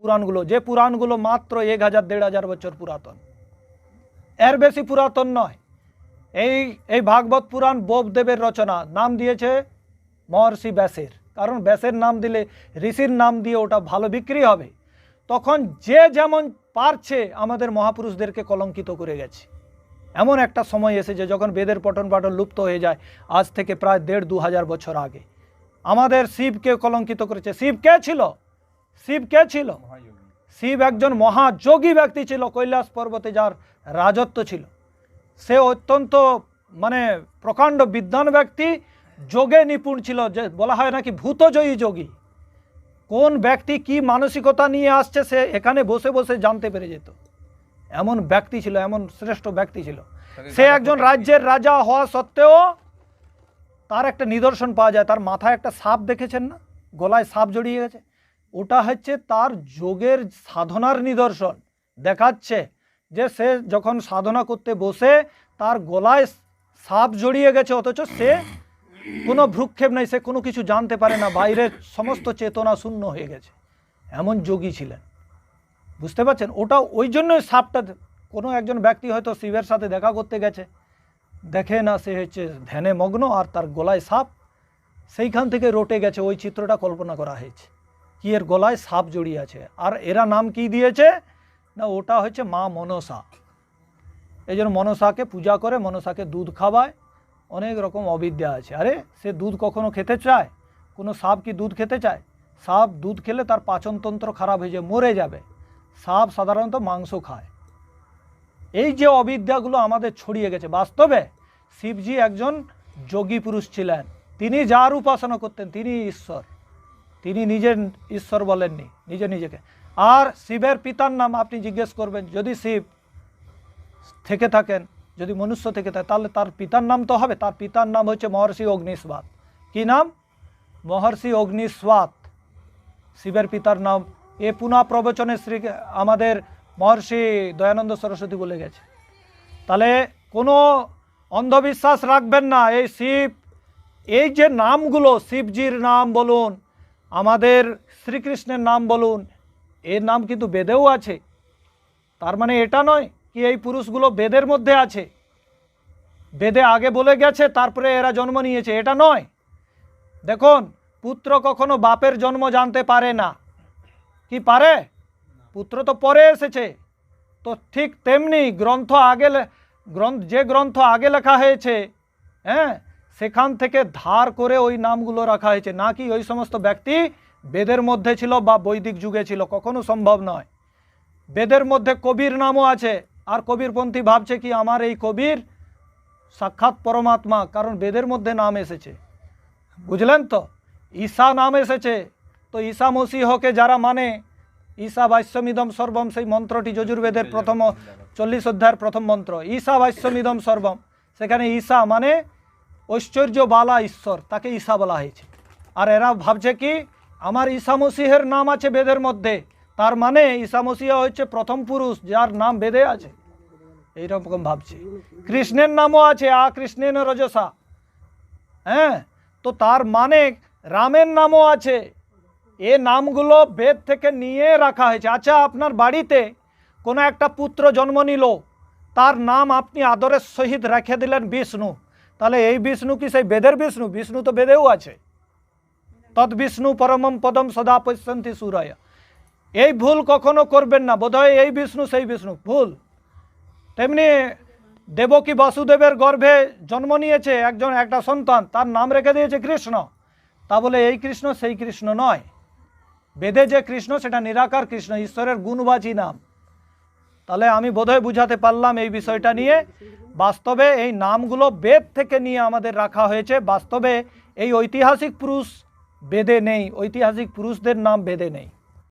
পুরাণগুলো, যে পুরাণগুলো মাত্র 1000-1500 বছর পুরাতন, এর বেশি পুরাতন নয়। এই ভাগবত পুরাণ বোপদেবের রচনা, নাম দিয়েছে মহর্ষি ব্যাসের, কারণ ব্যাসের নাম দিলে, ঋষির নাম দিয়ে ওটা ভালো বিক্রি হবে। তখন যে যেমন পারছে আমাদের মহাপুরুষদেরকে কলঙ্কিত করে গেছে। এমন একটা সময় এসেছে যখন বেদের পঠন পাঠন লুপ্ত হয়ে যায়, আজ থেকে প্রায় 1500-2000 বছর আগে। আমাদের শিবকে কলঙ্কিত করেছে। শিব কে ছিল? শিব কে ছিল? শিব একজন মহাযোগী ব্যক্তি ছিল, কৈলাস পর্বতে যার রাজত্ব ছিল। সে অত্যন্ত প্রকাণ্ড বিদ্বান ব্যক্তি, যোগে নিপুণ ছিল, যে বলা হয় নাকি ভূতজয়ী যোগী। কোন ব্যক্তি কি মানসিকতা নিয়ে আসছে সে এখানে বসে বসে জানতে পেরে যেত। এমন ব্যক্তি ছিল, এমন শ্রেষ্ঠ ব্যক্তি ছিল। সে একজন রাজ্যের রাজা হওয়া সত্ত্বেও তার একটা নিদর্শন পাওয়া যায়, তার মাথায় একটা সাপ দেখেছেন না, গলায় সাপ জড়িয়ে গেছে, ওটা হচ্ছে তার যোগের সাধনার নিদর্শন। দেখাচ্ছে যে সে যখন সাধনা করতে বসে তার গলায় সাপ জড়িয়ে গেছে, অথচ সে কোনো ভ্রুক্ষেপ নেই, সে কোনো কিছু জানতে পারে না, বাইরের সমস্ত চেতনা শূন্য হয়ে গেছে। এমন যোগী ছিলেন, বুঝতে পারছেন? ওটা ওই জন্যই সাপটা, কোনো একজন ব্যক্তি হয়তো শিবের সাথে দেখা করতে গেছে, দেখে না সে হচ্ছে ধ্যানে মগ্ন আর তার গলায় সাপ, সেইখান থেকে রটে গেছে ওই চিত্রটা কল্পনা করা হয়েছে কি এর গলায় সাপ জড়িয়ে আছে। আর এরা নাম কি দিয়েছে না, ওটা হচ্ছে মা মনসা। এই জন্য মনসাকে পূজা করে, মনসাকে দুধ খাওয়ায়, অনেক রকম অবিদ্যা আছে। আরে সে দুধ কখনো খেতে চায়? কোনো সাপ কি দুধ খেতে চায়? সাপ দুধ খেলে তার পাচনতন্ত্র খারাপ হয়ে যায়, মরে যাবে। সাপ সাধারণত মাংস খায়। এই যে অবিদ্যাগুলো আমাদের ছড়িয়ে গেছে, বাস্তবে শিবজি একজন যোগী পুরুষ ছিলেন। তিনি যার উপাসনা করতেন তিনি ঈশ্বর, তিনি নিজের ঈশ্বর বলেননি নিজেকে। আর শিবের পিতার নাম আপনি জিজ্ঞেস করবেন, যদি শিব থেকে থাকেন, যদি মনুষ্য থেকে থাকে, তাহলে তার পিতার নাম তো হবে। তার পিতার নাম হচ্ছে মহর্ষি অগ্নিস্বাত। কি নাম? মহর্ষি অগ্নিস্বাত শিবের পিতার নাম। এ পুনঃ প্রবচনে আমাদের মহর্ষি দয়ানন্দ সরস্বতী বলে গেছে। তাহলে কোনো অন্ধবিশ্বাস রাখবেন না। এই শিব, এই যে নামগুলো, শিবজির নাম বলুন, আমাদের শ্রীকৃষ্ণের নাম বলুন, এর নাম কিন্তু বেদেও আছে। তার মানে এটা নয় কি এই পুরুষগুলো বেদের মধ্যে আছে, বেদে আগে বলে গেছে তারপরে এরা জন্ম নিয়েছে, এটা নয়। দেখুন, পুত্র কখনো বাপের জন্ম জানতে পারে না, কি পারে? পুত্র তো পরে এসেছে। তো ঠিক তেমনি যে গ্রন্থ আগে লেখা হয়েছে, হ্যাঁ, সেখান থেকে ধার করে ওই নামগুলো রাখা হয়েছে, না কি ওই সমস্ত ব্যক্তি বেদের মধ্যে ছিল বা বৈদিক যুগে ছিল, কখনো সম্ভব নয়। বেদের মধ্যে কবির নামও আছে, আর কবিরপন্থী ভাবছে কি আমার এই কবির সাক্ষাৎ পরমাত্মা, কারণ বেদের মধ্যে নাম এসেছে, বুঝলেন তো? ঈশা নাম এসেছে, তো ঈশা মসিহকে যারা মানে, ঈশা ভাষ্যমিদম সর্বম, সেই মন্ত্রটি যজুর্বেদের প্রথম 40 অধ্যায়ের প্রথম মন্ত্র, ঈশা ভাষ্যমিদম সর্বম, সেখানে ঈশা মানে ঐশ্বর্যবালা ঈশ্বর, তাকে ঈশা বলা হয়েছে। আর এরা ভাবছে কি আমার ঈশা মসিহের নাম আছে বেদের মধ্যে, তার মানে ঈশা মসিহ হচ্ছে প্রথম পুরুষ যার নাম বেদে আছে, এইরকম ভাবছে। কৃষ্ণের নামও আছে, কৃষ্ণেন রজসা, হ্যাঁ, তো তার মানে রামের নামও আছে। এ নামগুলো বেদ থেকে নিয়ে রাখা হয়েছে। আচ্ছা, আপনার বাড়িতে কোনো একটা পুত্র জন্ম নিল, তার নাম আপনি আদরের সহিত রেখে দিলেন বিষ্ণু, তাহলে এই বিষ্ণু কি সেই বেদের বিষ্ণু? বিষ্ণু তো বেদেও আছে, তৎ বিষ্ণু পরমম পদম সদা পশ্যন্তি সূরয়। এই ভুল কখনো করবেন না, বোধহয় এই বিষ্ণু সেই বিষ্ণু, ভুল। তেমনি দেবকী বাসুদেবের গর্ভে জন্ম নিয়েছে একটা সন্তান, তার নাম রেখে দিয়েছে কৃষ্ণ, তা বলে এই কৃষ্ণ সেই কৃষ্ণ নয়। বেদে যে কৃষ্ণ সেটা নিরাকার কৃষ্ণ, ঈশ্বরের গুণবাচী নাম। তাহলে আমি বোধহয় বুঝাতে পারলাম এই বিষয়টা নিয়ে। বাস্তবে এই নামগুলো বেদ থেকে নিয়ে আমাদের রাখা হয়েছে। বাস্তবে এই ঐতিহাসিক পুরুষ বেদে নেই, ঐতিহাসিক পুরুষদের নাম বেদে নেই।